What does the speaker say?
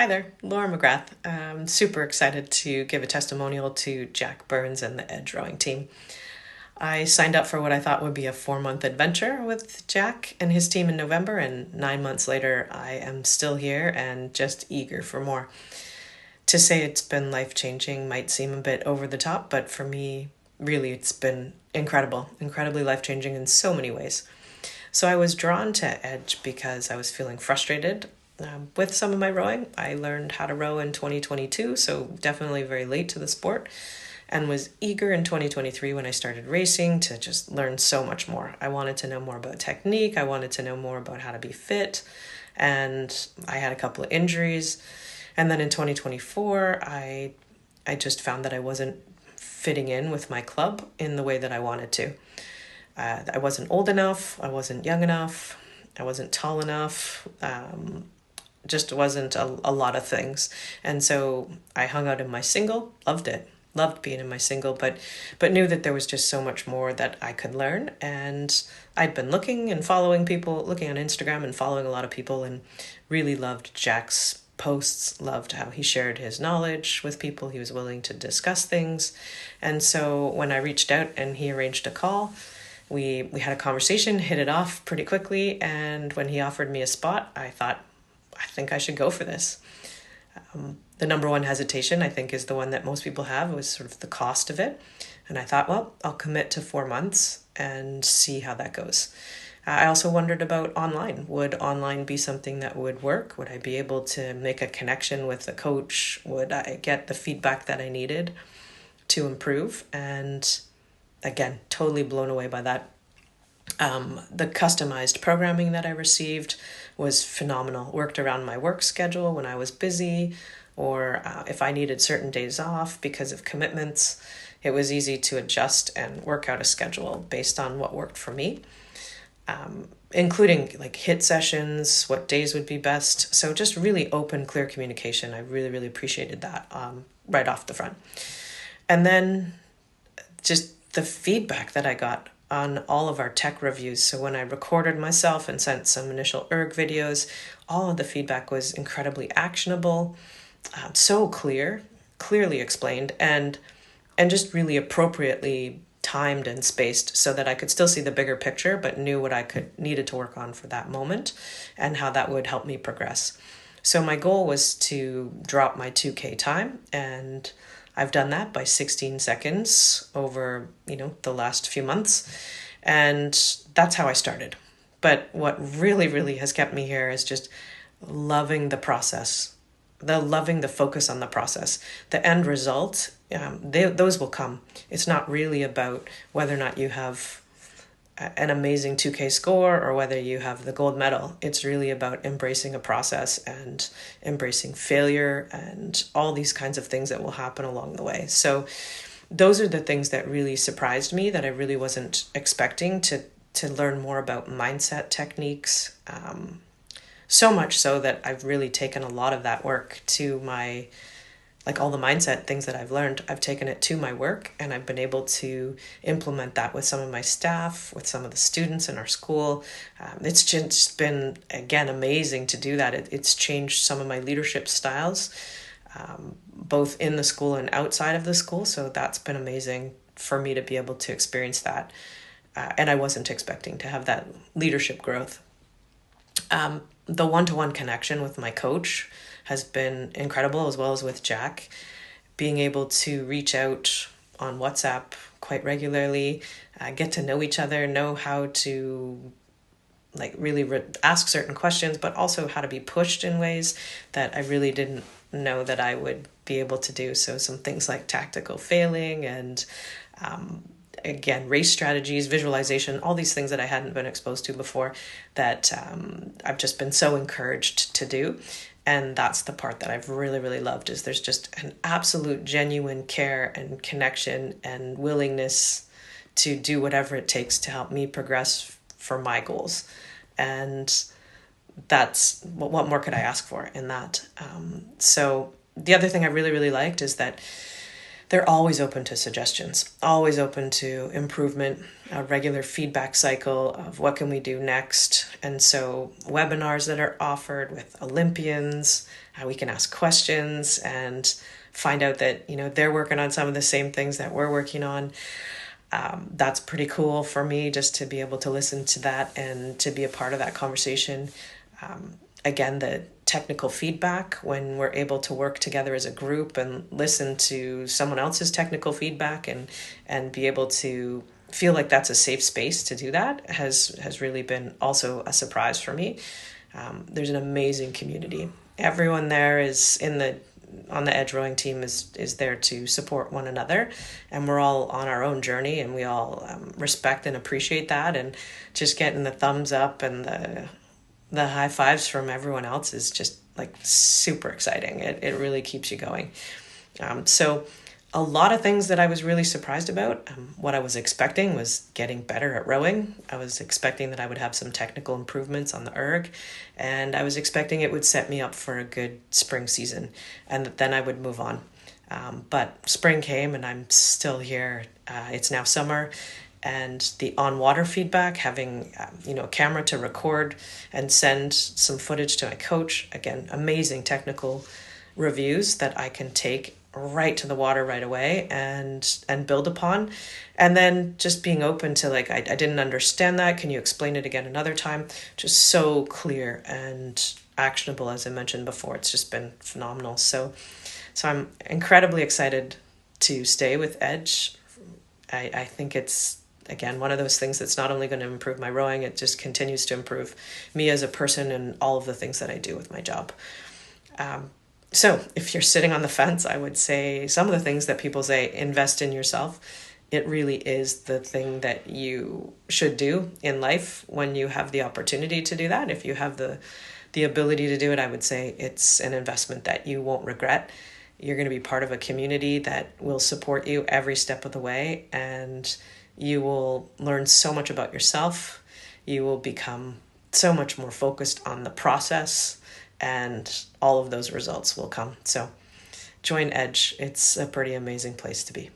Hi there, Laura Magrath. I'm super excited to give a testimonial to Jack Burns and the Edge Rowing team. I signed up for what I thought would be a 4-month adventure with Jack and his team in November, and 9 months later, I am still here and just eager for more. To say it's been life-changing might seem a bit over the top, but for me, really, it's been incredibly life-changing in so many ways. So I was drawn to Edge because I was feeling frustrated with some of my rowing. I learned how to row in 2022, so definitely very late to the sport, and was eager in 2023 when I started racing to just learn so much more. I wanted to know more about technique. I wanted to know more about how to be fit, and I had a couple of injuries. And then in 2024, I just found that I wasn't fitting in with my club in the way that I wanted to. I wasn't old enough, I wasn't young enough, I wasn't tall enough, just wasn't a lot of things. And so I hung out in my single, loved it, loved being in my single, but knew that there was just so much more that I could learn. And I'd been looking and following people, looking on Instagram and following a lot of people, and really loved Jack's posts, loved how he shared his knowledge with people. He was willing to discuss things. And so when I reached out and he arranged a call, we had a conversation, hit it off pretty quickly, and when he offered me a spot, I thought, I think I should go for this. The number one hesitation, I think, is the one that most people have, was sort of the cost of it. And I thought, well, I'll commit to 4 months and see how that goes. I also wondered about online. Would online be something that would work? Would I be able to make a connection with the coach? Would I get the feedback that I needed to improve? And again, totally blown away by that. The customized programming that I received was phenomenal. Worked around my work schedule when I was busy, or if I needed certain days off because of commitments. It was easy to adjust and work out a schedule based on what worked for me, including like HIIT sessions, what days would be best. So just really open, clear communication. I really appreciated that right off the front. And then just the feedback that I got on all of our tech reviews. So when I recorded myself and sent some initial erg videos, all of the feedback was incredibly actionable, so clearly explained, and just really appropriately timed and spaced so that I could still see the bigger picture, but knew what I needed to work on for that moment and how that would help me progress. So my goal was to drop my 2K time, and I've done that by 16 seconds over, the last few months. And that's how I started. But what really has kept me here is just loving the process, loving the focus on the process. The end result, those will come. It's not really about whether or not you have an amazing 2K score or whether you have the gold medal. It's really about embracing a process and embracing failure and all these kinds of things that will happen along the way. So those are the things that really surprised me, that I really wasn't expecting, to learn more about mindset techniques. So much so that I've really taken a lot of that work to my, all the mindset things that I've learned, I've taken it to my work, and I've been able to implement that with some of my staff, with some of the students in our school. It's just been, again, amazing to do that. It's changed some of my leadership styles, both in the school and outside of the school. So that's been amazing for me to be able to experience that. And I wasn't expecting to have that leadership growth. The one-to-one connection with my coach has been incredible, as well as with Jack. Being able to reach out on WhatsApp quite regularly, get to know each other, know how to really ask certain questions, but also how to be pushed in ways that I really didn't know that I would be able to do. So some things like tactical failing and again, race strategies, visualization, all these things that I hadn't been exposed to before, that I've just been so encouraged to do. And that's the part that I've really loved, is there's just an absolute genuine care and connection and willingness to do whatever it takes to help me progress for my goals. And that's, what more could I ask for in that? So the other thing I really liked is that they're always open to suggestions, always open to improvement, a regular feedback cycle of what can we do next. And so webinars that are offered with Olympians, how we can ask questions and find out that, they're working on some of the same things that we're working on. That's pretty cool for me, just to be able to listen to that and to be a part of that conversation. Again, the technical feedback, when we're able to work together as a group and listen to someone else's technical feedback and be able to feel like that's a safe space to do that, has really been also a surprise for me. There's an amazing community. Everyone there is on the edge rowing team is there to support one another, and we're all on our own journey, and we all respect and appreciate that. And just getting the thumbs up and the high fives from everyone else is just like super exciting. It really keeps you going. So a lot of things that I was really surprised about. What I was expecting was getting better at rowing. I was expecting that I would have some technical improvements on the erg, and I was expecting it would set me up for a good spring season, and that then I would move on. But spring came and I'm still here. It's now summer, and the on-water feedback, having a camera to record and send some footage to my coach. Again, amazing technical reviews that I can take right to the water right away and build upon. And then just being open to like, I didn't understand that. Can you explain it again another time? Just so clear and actionable, as I mentioned before. It's just been phenomenal. So I'm incredibly excited to stay with Edge. I think it's, again, one of those things that's not only going to improve my rowing, it just continues to improve me as a person and all of the things that I do with my job. So if you're sitting on the fence, I would say some of the things that people say, invest in yourself. It really is the thing that you should do in life when you have the opportunity to do that. If you have the ability to do it, I would say it's an investment that you won't regret. You're going to be part of a community that will support you every step of the way, and you will learn so much about yourself. You will become so much more focused on the process, and all of those results will come. So join Edge. It's a pretty amazing place to be.